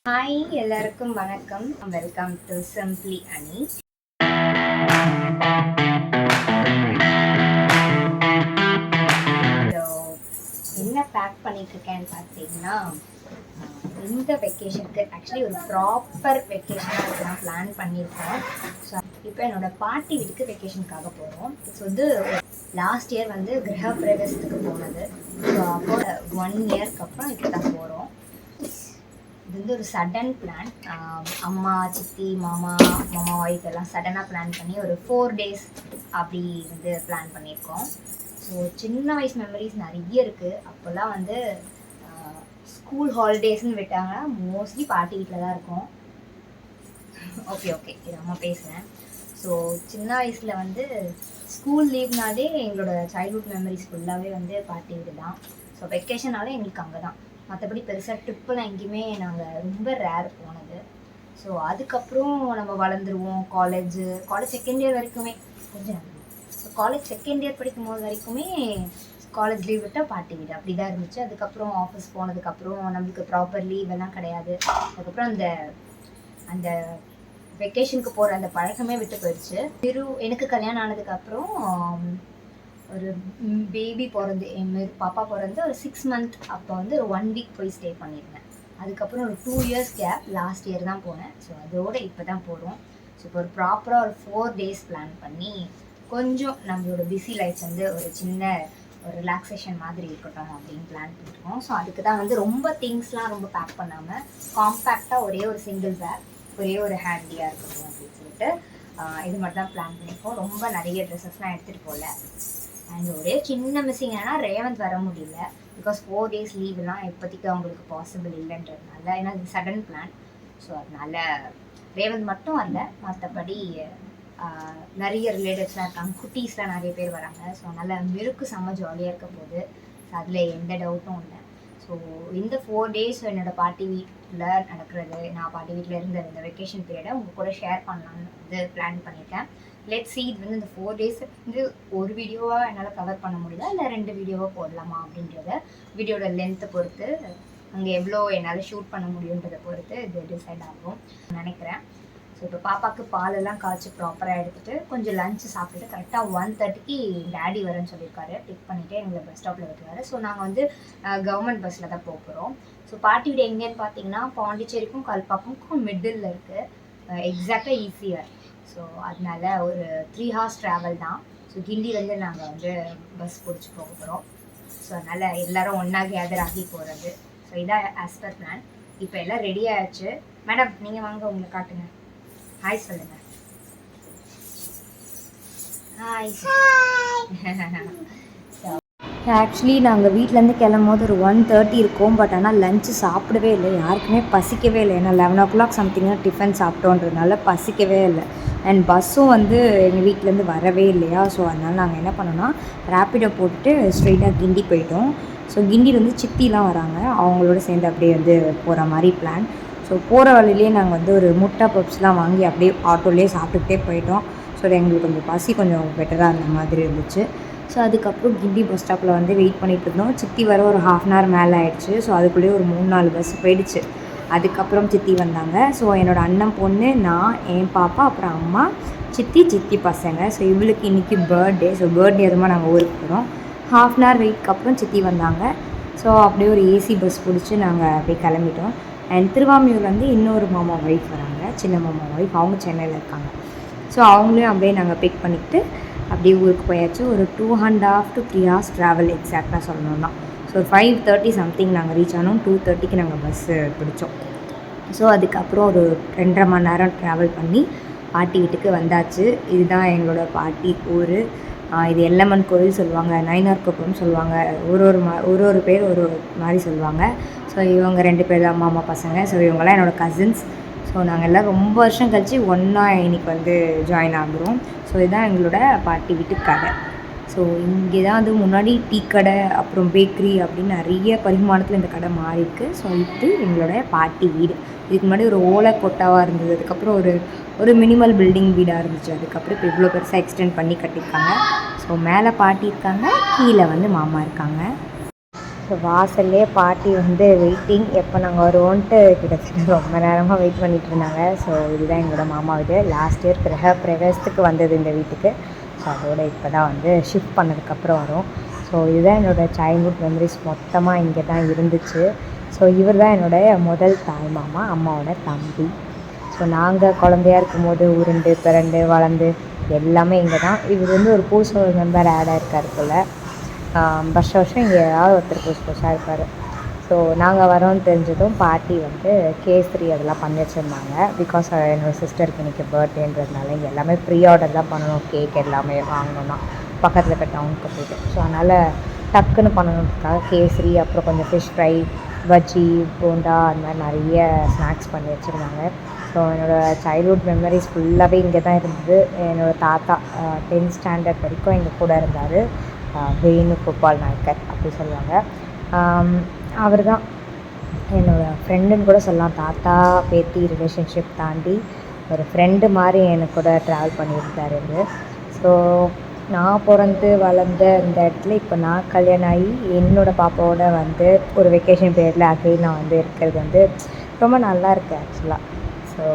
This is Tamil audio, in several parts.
ஹாய் எல்லாருக்கும் வணக்கம். வெல்கம் டு சிம்பிளி அனி. என்ன பேக் பண்ணிட்டு இருக்கேன்னு பார்த்தீங்கன்னா, இந்த வெக்கேஷனுக்கு ஆக்சுவலி ஒரு ப்ராப்பர் வெக்கேஷனாக நான் பிளான் பண்ணியிருக்கேன். ஸோ இப்போ என்னோட பாட்டி வீட்டுக்கு வெக்கேஷனுக்காக போகிறோம். இட்ஸ் வந்து லாஸ்ட் இயர் வந்து கிரக பிரவேசத்துக்கு போனது. ஸோ அப்போ 1 இயர்க்கு அப்புறம் இப்போ தான் போகிறோம். இது வந்து ஒரு சடன் பிளான். அம்மா, சித்தி, மாமா ஒய்ஃப் எல்லாம் சடனாக பிளான் பண்ணி ஒரு 4 days அப்படி வந்து பிளான் பண்ணியிருக்கோம். ஸோ சின்ன வயசு மெமரிஸ் நிறைய இருக்குது. அப்போல்லாம் வந்து ஸ்கூல் ஹாலிடேஸ்ன்னு விட்டாங்கன்னா மோஸ்ட்லி பாட்டி வீட்டில் தான் இருக்கும். ஓகே இது அம்மா பேசுகிறேன். ஸோ சின்ன வயசில் வந்து ஸ்கூல் லீவ்னாலே எங்களோட சைல்ட்ஹுட் மெமரிஸ் ஃபுல்லாகவே வந்து பாட்டி வீடு தான். ஸோ வெக்கேஷனாலே எங்களுக்கு அங்கே தான். மற்றபடி பெருசாக ட்ரிப்பெலாம் எங்கேயுமே நாங்கள் ரொம்ப ரேர் போனது. ஸோ அதுக்கப்புறம் நம்ம வளர்ந்துருவோம். காலேஜ் செகண்ட் இயர் வரைக்குமே கொஞ்சம் ஸோ காலேஜ் செகண்ட் இயர் படிக்கும் போது வரைக்குமே காலேஜ் லீவ் விட்டால் பாட்டி வீடு அப்படி தான் இருந்துச்சு. அதுக்கப்புறம் ஆஃபீஸ் போனதுக்கப்புறம் நம்மளுக்கு ப்ராப்பர் லீவ் எல்லாம் கிடையாது. அதுக்கப்புறம் அந்த வெக்கேஷனுக்கு போகிற அந்த பழக்கமே விட்டு போயிடுச்சு. எனக்கு கல்யாணம் ஆனதுக்கப்புறம் ஒரு பேபி பிறந்து பாப்பா பிறந்து ஒரு 6 month அப்போ வந்து ஒரு 1 week போய் ஸ்டே பண்ணியிருந்தேன். அதுக்கப்புறம் ஒரு 2 years கேப், லாஸ்ட் இயர் தான் போனேன். ஸோ அதோடு இப்போ தான் போகிறோம். ஸோ இப்போ ஒரு ப்ராப்பராக ஒரு 4 days பிளான் பண்ணி கொஞ்சம் நம்மளோட பிஸி லைஃப் வந்து ஒரு சின்ன ஒரு ரிலாக்ஸேஷன் மாதிரி இருக்கட்டும் அப்படின்னு பிளான் பண்ணிருக்கோம். ஸோ அதுக்கு தான் வந்து ரொம்ப திங்ஸ்லாம் ரொம்ப பேக் பண்ணாமல் காம்பேக்டாக ஒரே ஒரு சிங்கிள் பேக், ஒரே ஒரு ஹேண்டியாக இருக்கட்டும் அப்படின்னு சொல்லிட்டு இது மட்டும் தான் பிளான் பண்ணியிருக்கோம். ரொம்ப நிறைய ட்ரெஸ்ஸஸ்லாம் எடுத்துகிட்டு போகல. அண்ட் ஒரே சின்ன மிஸ்ஸிங் என்னன்னா ரேவந்த் வர முடியல. பிகாஸ் 4 days லீவ்லாம் இப்போதைக்கு அவங்களுக்கு பாசிபிள் இல்லைன்றதுனால, ஏன்னா இது சடன் பிளான். ஸோ அதனால ரேவந்த் மட்டும் வரல. மற்றபடி நிறைய ரிலேட்டிவ்ஸ்லாம் இருக்காங்க, குட்டீஸ்லாம் நிறைய பேர் வராங்க. ஸோ அதனால் மிருக்கு செம்ம ஜாலியாக இருக்க போகுது. ஸோ அதில் எந்த டவுட்டும் இல்லை. ஸோ இந்த 4 days என்னோடய பாட்டி வீட்டில் நடக்கிறது, நான் பாட்டி வீட்டில் இருந்த இந்த வெக்கேஷன் பீரியடை உங்கள் கூட ஷேர் பண்ணலான்னு வந்து பிளான் பண்ணியிருக்கேன். லெட் சி இது வந்து இந்த 4 days வந்து ஒரு வீடியோவாக என்னால் கவர் பண்ண முடியுதா இல்லை 2 வீடியோவாக போடலாமா அப்படின்றத வீடியோட லென்த்தை பொறுத்து, அங்கே எவ்வளோ என்னால் ஷூட் பண்ண முடியுன்றதை பொறுத்து இது டிசைட் ஆகும் நினைக்கிறேன். ஸோ இப்போ பாப்பாவுக்கு பாலெல்லாம் காய்ச்சி ப்ராப்பராக எடுத்துகிட்டு கொஞ்சம் லஞ்சு சாப்பிட்டுட்டு கரெக்டாக 1:30க்கு டேடி வரேன்னு சொல்லியிருக்காரு. பிக் பண்ணிவிட்டு எங்களை பஸ் ஸ்டாப்பில் விட்டுருவாரு. ஸோ நாங்கள் வந்து கவர்மெண்ட் பஸ்ஸில் தான் போகிறோம். ஸோ பாட்டி வீடு எங்கேன்னு பார்த்தீங்கன்னா பாண்டிச்சேரிக்கும் கல்பாக்கமுக்கும் மிடில் இருக்குது. எக்ஸாக்டாக ஈஸியாக. ஸோ அதனால ஒரு 3 hours ட்ராவல் தான். ஸோ கிண்டிலேருந்து நாங்கள் வந்து பஸ் பிடிச்சி போக போகிறோம். ஸோ அதனால் எல்லோரும் ஒன்றா கேதர் ஆகி போகிறது. ஸோ இதான் ஆஸ் பர் பிளான். இப்போ எல்லாம் ரெடி ஆகிடுச்சு. மேடம் நீங்கள் வாங்க, உங்களை காட்டுங்க. ஹாய் சொல்லுங்க. ஹாய். ஆக்சுவலி நாங்கள் வீட்டிலேருந்து கிளம்பும் போது ஒரு 1:30 இருக்கும். பட் ஆனால் லஞ்சு சாப்பிடவே இல்லை, யாருக்குமே பசிக்கவே இல்லை. ஏன்னா 11 o'clock சம்திங்காக டிஃபன் சாப்பிட்டோன்றதுனால பசிக்கவே இல்லை. அண்ட் பஸ்ஸும் வந்து எங்கள் வீட்டிலேருந்து வரவே இல்லையா. ஸோ அதனால் நாங்கள் என்ன பண்ணோன்னா ரேப்பிடோ போட்டுட்டு ஸ்ட்ரெயிட்டாக கிண்டி போயிட்டோம். ஸோ கிண்டியில் வந்து சித்திலாம் வராங்க, அவங்களோட சேர்ந்து அப்படியே வந்து போகிற மாதிரி பிளான். ஸோ போகிற வழியிலே நாங்கள் வந்து ஒரு முட்டை பப்ஸ்லாம் வாங்கி அப்படியே ஆட்டோலேயே சாப்பிட்டுக்கிட்டே போயிட்டோம். ஸோ எங்களுக்கு கொஞ்சம் பசி கொஞ்சம் பெட்டராக இருந்த மாதிரி இருந்துச்சு. ஸோ அதுக்கப்புறம் கிண்டி பஸ் ஸ்டாப்பில் வந்து வெயிட் பண்ணிகிட்டு இருந்தோம். சித்தி வர ஒரு 1/2 hour மேலே ஆகிடுச்சு. ஸோ அதுக்குள்ளேயே ஒரு 3-4 பஸ் போயிடுச்சு. அதுக்கப்புறம் சித்தி வந்தாங்க. ஸோ என்னோடய அண்ணன் பொண்ணு, நான், என் பாப்பா, அப்புறம் அம்மா, சித்தி பசங்க. ஸோ இவளுக்கு இன்றைக்கி பர்த்டே. ஸோ பர்த்டே அதுமாக நாங்கள் ஊருக்கு போகிறோம். 1/2 hour வெயிட்க்கு அப்புறம் சித்தி வந்தாங்க. ஸோ அப்படியே ஒரு ஏசி பஸ் பிடிச்சி நாங்கள் அப்படியே கிளம்பிட்டோம். அண்ட் திருவாமியூர்லேருந்து இன்னொரு மாமா ஒய்ஃப் வராங்க, சின்ன மாமா ஒய்ஃப். அவங்க சென்னையில் இருக்காங்க. ஸோ அவங்களையும் அப்படியே நாங்கள் பிக் பண்ணிக்கிட்டு அப்படியே ஊருக்கு போயாச்சு. ஒரு 2.5 to 3 hours ட்ராவல் எக்ஸாக்டாக சொல்லணும்னா. ஸோ 5:30 சம்திங் நாங்கள் ரீச் ஆனோம். 2:30க்கு நாங்கள் பஸ்ஸு பிடிச்சோம். ஸோ அதுக்கப்புறம் ஒரு 2.5 மணி நேரம் ட்ராவல் பண்ணி பாட்டி வீட்டுக்கு வந்தாச்சு. இதுதான் எங்களோட பாட்டி ஊர். இது எல்லம்மன் கோவில் சொல்லுவாங்க, நயினார் குப்பம்னு சொல்லுவாங்க. ஒரு பேர் ஒரு மாதிரி சொல்லுவாங்க. ஸோ இவங்க 2 பேர் தான் மாமா பசங்க. ஸோ இவங்கெல்லாம் என்னோடய கசின்ஸ். ஸோ நாங்கள் எல்லாம் ரொம்ப வருஷம் கழித்து ஒன்றா இன்றைக்கி வந்து ஜாயின் ஆகுறோம். ஸோ இதுதான் எங்களோட பாட்டி வீட்டு கடை. ஸோ இங்கே தான் வந்து முன்னாடி டீ கடை, அப்புறம் பேக்கரி அப்படின்னு நிறைய பரிமாணத்தில் இந்த கடை மாறி இருக்குது. ஸோ இது எங்களோட பாட்டி வீடு. இதுக்கு முன்னாடி ஒரு ஓலை கொட்டாவாக இருந்தது. அதுக்கப்புறம் ஒரு மினிமல் பில்டிங் வீடாக இருந்துச்சு. அதுக்கப்புறம் இப்போ இவ்வளோ பெருசாக எக்ஸ்டெண்ட் பண்ணி கட்டியிருக்காங்க. ஸோ மேலே பாட்டி இருக்காங்க, கீழே வந்து மாமா இருக்காங்க. ஸோ வாசல்லே பாட்டி வந்து வெயிட்டிங், எப்போ நாங்கள் வருவோன்ட்டு கிட்டத்தட்ட ரொம்ப நேரமாக வெயிட் பண்ணிகிட்டு இருந்தாங்க. ஸோ இதுதான் எங்களோட மாமா வீடு. லாஸ்ட் இயர் பிரவேசத்துக்கு வந்தது இந்த வீட்டுக்கு. ஸோ அதோட இப்போ தான் வந்து ஷிஃப்ட் பண்ணதுக்கப்புறம் வரும். ஸோ இதுதான் என்னோடய சைல்ட்ஹுட் மெமரிஸ் மொத்தமாக இங்கே தான் இருந்துச்சு. ஸோ இவர் தான் என்னுடைய முதல் தாய் மாமா, அம்மாவோட தம்பி. ஸோ நாங்கள் குழந்தையாக இருக்கும்போது உருண்டு பிறண்டு வளர்ந்து எல்லாமே இங்கே தான். இவர் வந்து ஒரு புதுசு மெம்பர் ஆட் ஆகிருக்காரு போல். வருஷம் இங்கே ஏதாவது ஒருத்தர் புதுசாக இருப்பார். ஸோ நாங்கள் வரோன்னு தெரிஞ்சதும் பாட்டி வந்து கேசரி அதெல்லாம் பண்ணி வச்சுருந்தாங்க. பிகாஸ் என்னோடய சிஸ்டருக்கு இன்றைக்கி பர்த்டேன்றதுனால இங்கே எல்லாமே ப்ரீ ஆர்டர் தான் பண்ணணும். கேக் எல்லாமே வாங்கணும்னா பக்கத்தில் இருக்க டவுனுக்கு போய்ட்டு. ஸோ அதனால் டக்குன்னு பண்ணணுன்றதுக்காக கேசரி, அப்புறம் கொஞ்சம் ஃபிஷ் ஃப்ரை, பஜ்ஜி, போண்டா, அந்த மாதிரி நிறைய ஸ்நாக்ஸ் பண்ணி வச்சுருந்தாங்க. ஸோ என்னோடய சைல்ட்ஹுட் மெமரிஸ் ஃபுல்லாகவே இங்கே தான் இருந்தது. என்னோடய தாத்தா 10th ஸ்டாண்டர்ட் வரைக்கும் எங்கள் கூட இருந்தார். வேணுகோபால் நாயக்கர் அப்படி சொல்லுவாங்க. அவர் தான் என்னோடய ஃப்ரெண்டுன்னு கூட சொல்லலாம். தாத்தா பேத்தி ரிலேஷன்ஷிப் தாண்டி ஒரு ஃப்ரெண்டு மாதிரி எனக்கு கூட ட்ராவல் பண்ணியிருந்தார் இவர். ஸோ நான் பிறந்து வளர்ந்த இந்த இடத்துல இப்போ நான் கல்யாணம் ஆகி என்னோடய பாப்பாவோட வந்து ஒரு வெக்கேஷன் பீரியடில் அகைன் நான் வந்து இருக்கிறது வந்து ரொம்ப நல்லா இருக்குது ஆக்சுவலாக. ஸோ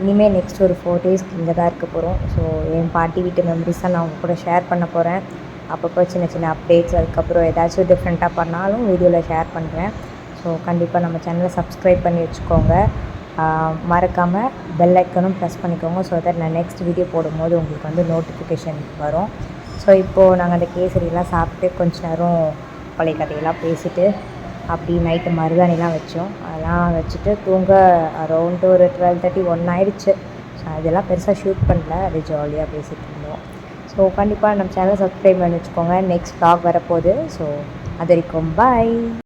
இனிமேல் நெக்ஸ்ட் ஒரு 4 டேஸ்க்கு இங்கே தான் இருக்க போகிறோம். ஸோ என் பாட்டி வீட்டு மெமரிஸ் தான் நான் உங்கள் கூட ஷேர் பண்ண போகிறேன். அப்பப்போ சின்ன சின்ன அப்டேட்ஸ், அதுக்கப்புறம் ஏதாச்சும் டிஃப்ரெண்ட்டாக பண்ணாலும் வீடியோவில் ஷேர் பண்ணுறேன். ஸோ கண்டிப்பாக நம்ம சேனலை சப்ஸ்கிரைப் பண்ணி வச்சுக்கோங்க. மறக்காமல் பெல் ஐக்கனும் ப்ரெஸ் பண்ணிக்கோங்க. ஸோ தட் நான் நெக்ஸ்ட் வீடியோ போடும்போது உங்களுக்கு வந்து நோட்டிஃபிகேஷன் வரும். ஸோ இப்போது நாங்கள் அந்த கேசரியெலாம் சாப்பிட்டு கொஞ்ச நேரம் பழைய கதையெல்லாம் பேசிவிட்டு அப்படி நைட்டு மருதாணிலாம் வச்சோம். அதெல்லாம் வச்சுட்டு தூங்க அரௌண்டு ஒரு 12:30 1 ஆயிடுச்சு. ஸோ அதெல்லாம் பெருசாக ஷூட் பண்ணல, அது ஜாலியாக பேசிகிட்டு இருந்தோம். ஸோ கண்டிப்பாக நம்ம சேனலை சப்ஸ்கிரைப் பண்ணி வச்சுக்கோங்க. நெக்ஸ்ட் வ்ளாக் வரப்போகுது. ஸோ அது வரைக்கும் பாய்.